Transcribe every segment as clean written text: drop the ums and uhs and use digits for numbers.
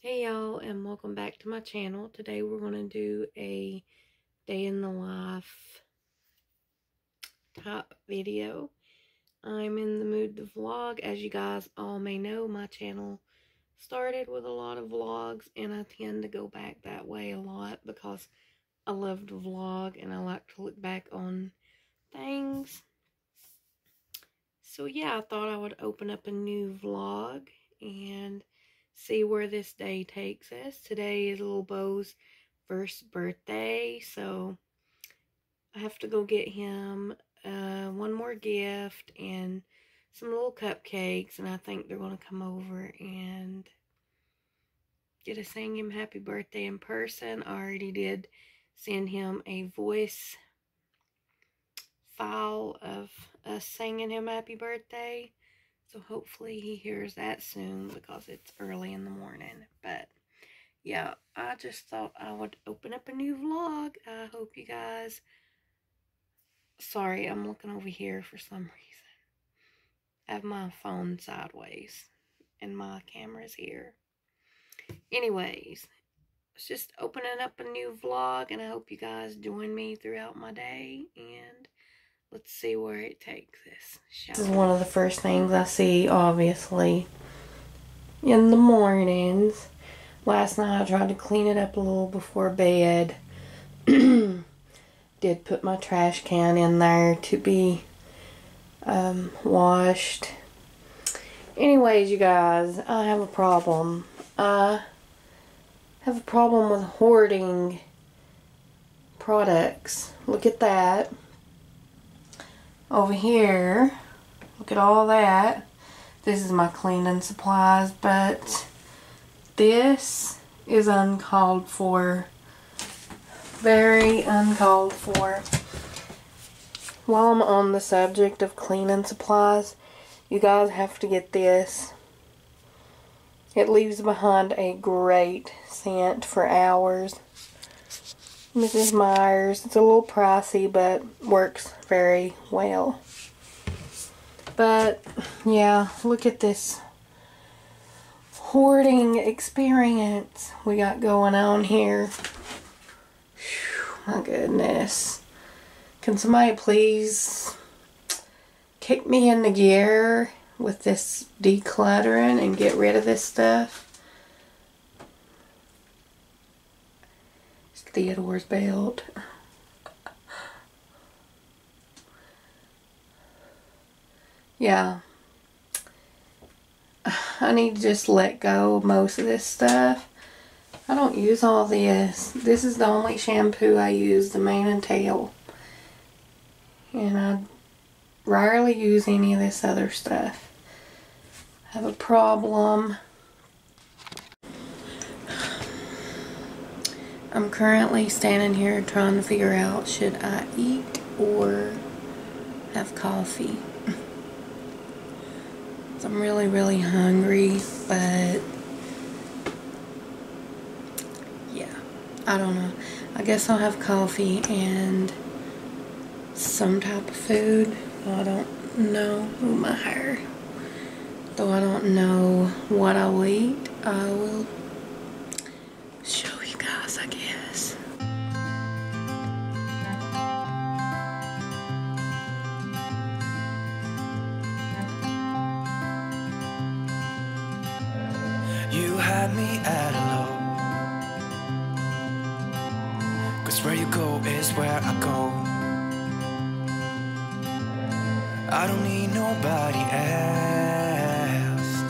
Hey y'all, and welcome back to my channel. Today we're going to do a day in the life type video. I'm in the mood to vlog. As you guys all may know, my channel started with a lot of vlogs, and I tend to go back that way a lot because I love to vlog and I like to look back on things. So yeah, I thought I would open up a new vlog and see where this day takes us. Today is little Bo's first birthday, so I have to go get him one more gift and some little cupcakes, and I think they're going to come over and get to sing him happy birthday in person. I already did send him a voice file of us singing him happy birthday. So hopefully he hears that soon because it's early in the morning. But yeah, I just thought I would open up a new vlog. I hope you guys... Sorry, I'm looking over here for some reason. I have my phone sideways and my camera's here. Anyways, it's just opening up a new vlog, and I hope you guys join me throughout my day, and let's see where it takes us. This is one of the first things I see, obviously, in the mornings. Last night I tried to clean it up a little before bed. Did put my trash can in there to be washed. Anyways, you guys, I have a problem. I have a problem with hoarding products. Look at that. Over here, look at all that. This is my cleaning supplies, but this is uncalled for. Very uncalled for. While I'm on the subject of cleaning supplies, you guys have to get this. It leaves behind a great scent for hours. Mrs. Myers. It's a little pricey, but works very well. But yeah, look at this hoarding experience we got going on here. Whew, my goodness. Can somebody please kick me into gear with this decluttering and get rid of this stuff? Theodore's belt. Yeah. I need to just let go of most of this stuff. I don't use all this. This is the only shampoo I use, the mane and tail. And I rarely use any of this other stuff. I have a problem. I'm currently standing here trying to figure out, should I eat or have coffee? I'm really, really hungry, but yeah, I don't know. I guess I'll have coffee and some type of food. I don't know. Ooh, my hair. Though I don't know what I will eat, I will show you guys, I guess. You had me at a low, 'cause where you go is where I go. I don't need nobody else.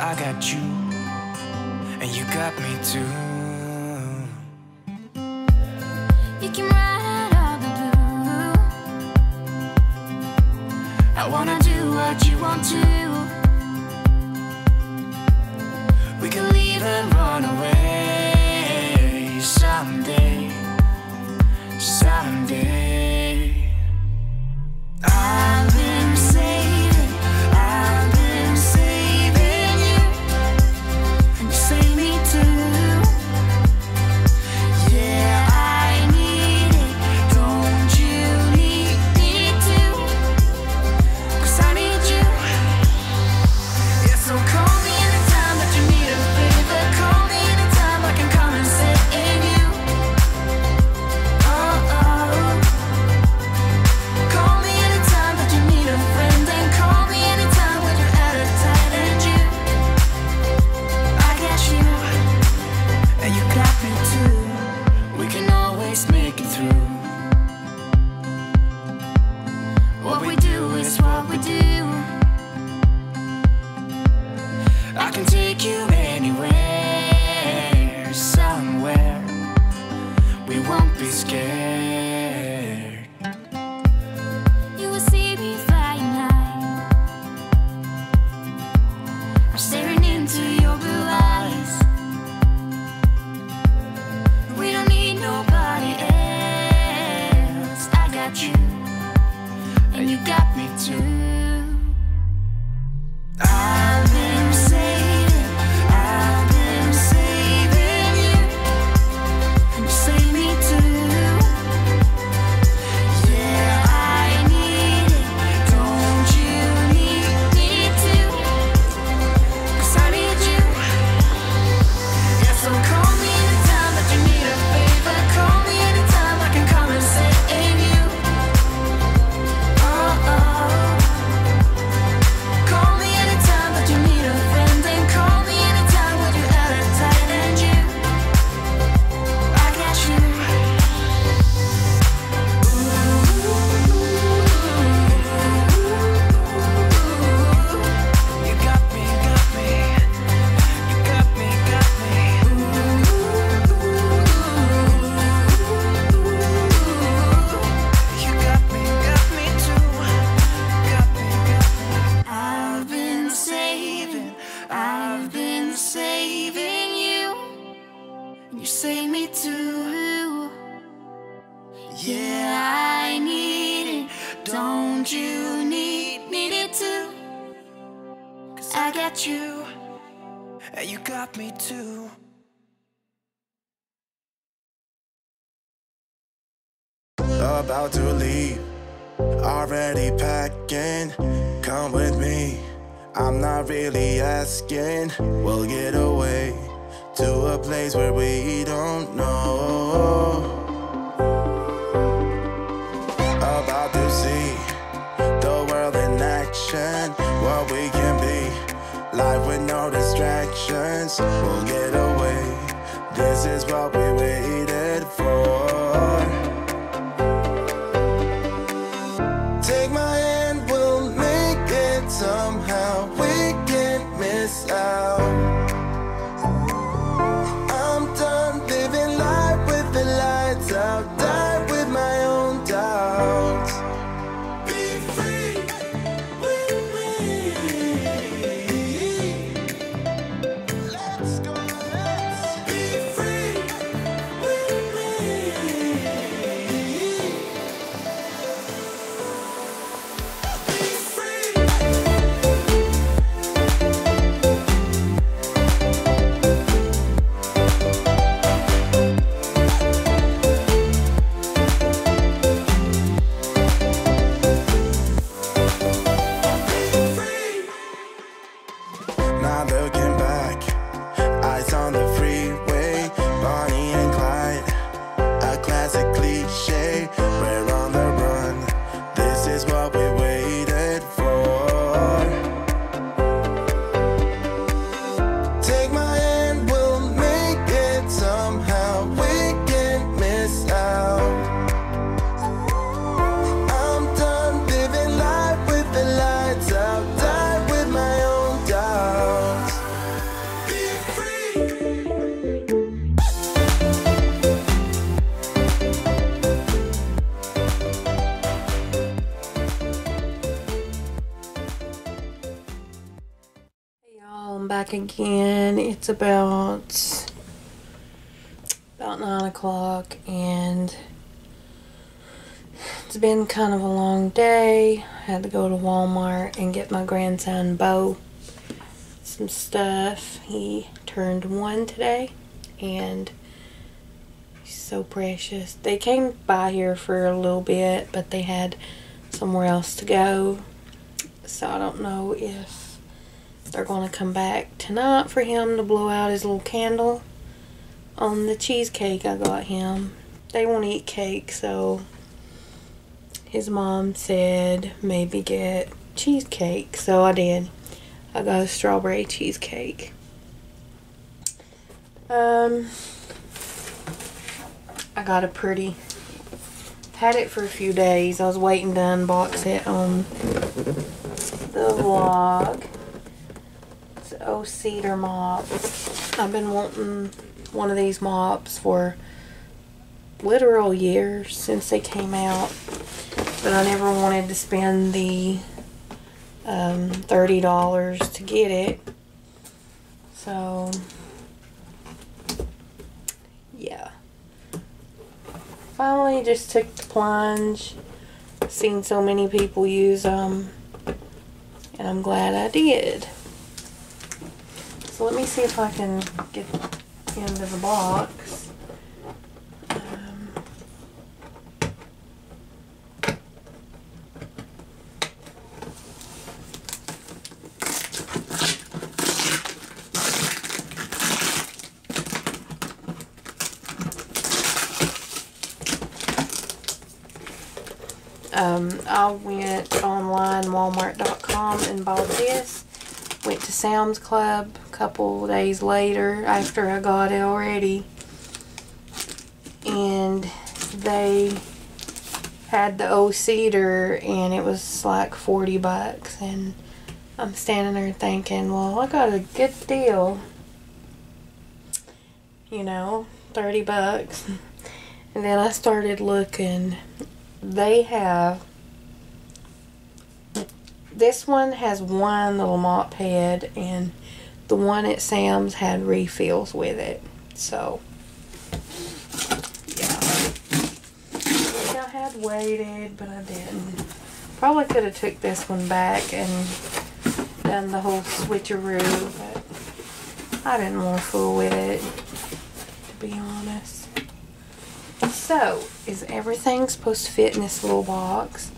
I got you, and you got me too. You can ride all the blue. I wanna do what you want to. We can leave and run away someday, someday. I've been saving you, and you save me too. Yeah, I need it, don't you need me too? 'Cause I need you. Yeah, so call me anytime that you need a favor, call You save me too. Yeah, I need it. Don't you need it too? 'Cause I got you. And you got me too. About to leave, already packing. Come with me, I'm not really asking. We'll get away to a place where we don't know. About to see the world in action, what we can be. Life with no distractions, we'll get away. This is what we waited for. Take my hand, we'll make it somehow. We can't miss out. I'm done living life with the lights out. Die with my own doubts. Be free with me. Let's go, let's be free with me. Be free. Not looking back, eyes on the freeway, Bonnie and Clyde, a classic cliche. We're on the run, this is what we waited for. Take my hand, we'll make it somehow. We can't miss out. I'm done living life with the lights out. Die with my own doubts. Be free. Hey y'all, I'm back again. It's about 9 o'clock and it's been kind of a long day. I had to go to Walmart and get my grandson Bo some stuff. He turned 1 today and he's so precious. They came by here for a little bit, but they had somewhere else to go. So I don't know if they're going to come back tonight for him to blow out his little candle on the cheesecake I got him. They won't eat cake, so his mom said maybe get cheesecake, so I did. I got a strawberry cheesecake. I got a pretty, had it for a few days. I was waiting to unbox it on the vlog. It's an o-cedar mop. I've been wanting one of these mops for literal years since they came out, but I never wanted to spend the $30 to get it. So yeah, finally just took the plunge. Seen so many people use them and I'm glad I did. So let me see if I can get into the box. I went online, walmart.com, and bought this. Went to Sam's Club a couple days later after I got it already, and they had the o-cedar and it was like 40 bucks, and I'm standing there thinking, well, I got a good deal, you know, 30 bucks. And then I started looking. They have, this one has one little mop head, and the one at Sam's had refills with it. So had waited, but I didn't. Probably could have took this one back and done the whole switcheroo, but I didn't want to fool with it, to be honest. So, is everything supposed to fit in this little box?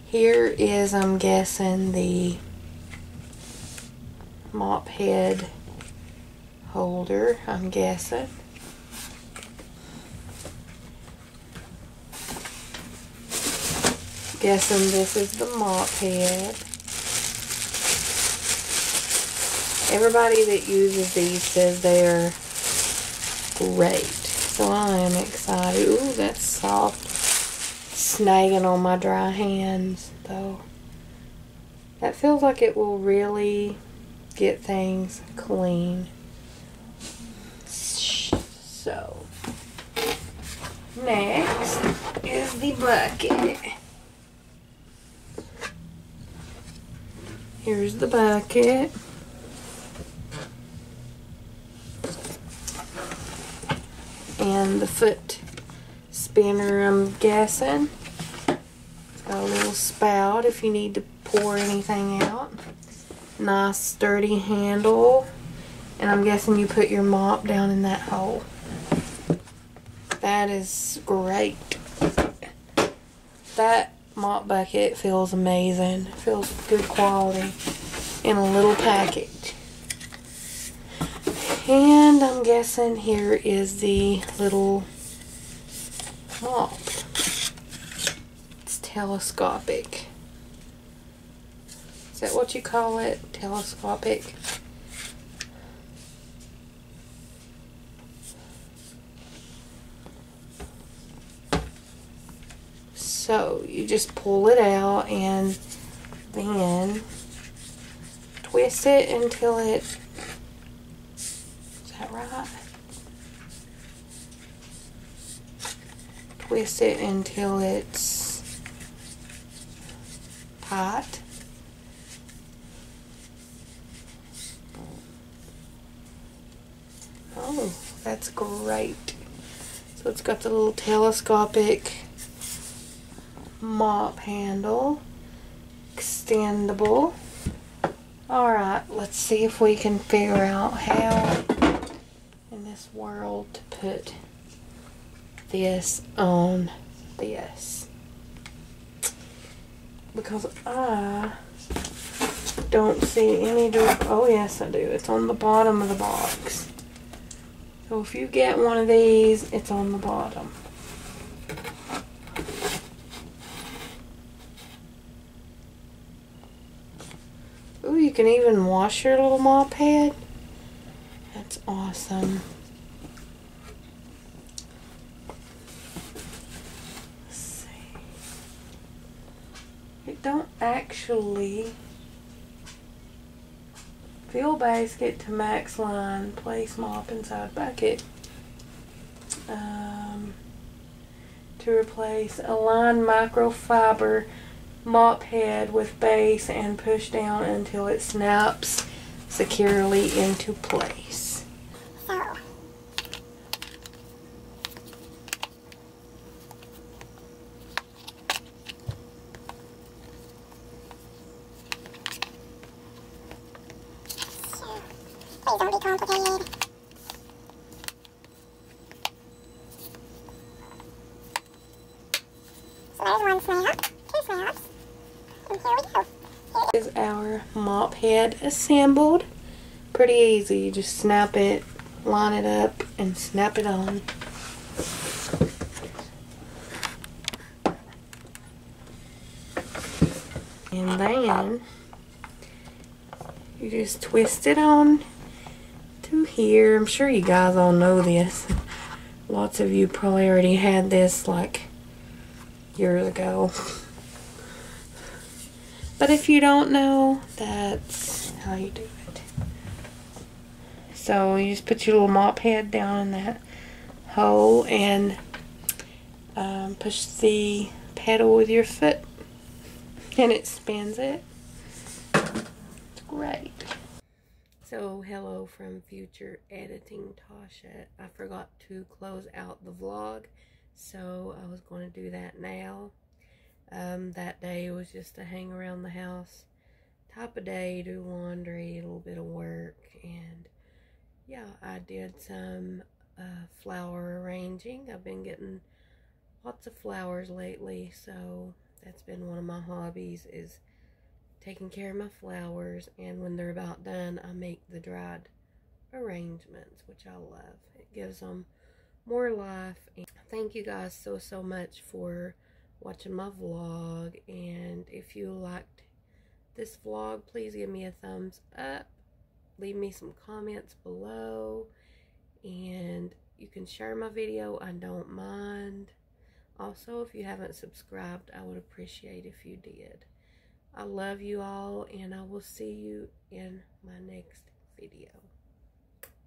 Here is, I'm guessing, the mop head holder, I'm guessing. Guessing this is the mop head. Everybody that uses these says they're great, so I am excited. Ooh, that's soft. Snagging on my dry hands, though. That feels like it will really get things clean. So, next is the bucket. Here's the bucket. And the foot spinner, I'm guessing. It's got a little spout if you need to pour anything out. Nice sturdy handle. And I'm guessing you put your mop down in that hole. That is great. That mop bucket feels amazing. It feels good quality in a little package. And I'm guessing here is the little mop. It's telescopic. Is that what you call it? Telescopic? So you just pull it out and then twist it until it, is that right? Twist it until it's tight. Oh, that's great. So it's got the little telescopic mop handle, extendable. Alright, let's see if we can figure out how in this world to put this on this, because I don't see any oh yes I do, it's on the bottom of the box. So if you get one of these, it's on the bottom. Ooh, you can even wash your little mop head. That's awesome. Let's see. It don't actually fill basket to max line, place mop inside bucket. To replace a line microfiber mop head with base and push down until it snaps securely into place. Please don't be complicated. So there's one snap, two snaps, and here we go. Is our mop head assembled. Pretty easy. You just snap it, line it up, and snap it on. And then you just twist it on to here. I'm sure you guys all know this. Lots of you probably already had this like years ago. But if you don't know, that's how you do it. So you just put your little mop head down in that hole and push the pedal with your foot and it spins it. It's great. So hello from future editing Tasha. I forgot to close out the vlog, so I was going to do that now. That day was just to hang around the house type of day, do laundry, a little bit of work, and yeah, I did some flower arranging. I've been getting lots of flowers lately, so that's been one of my hobbies, is taking care of my flowers, and when they're about done, I make the dried arrangements, which I love. It gives them more life. And thank you guys so much for watching my vlog, and if you liked this vlog, please give me a thumbs up, leave me some comments below, and you can share my video, I don't mind. Also, if you haven't subscribed, I would appreciate if you did. I love you all, and I will see you in my next video.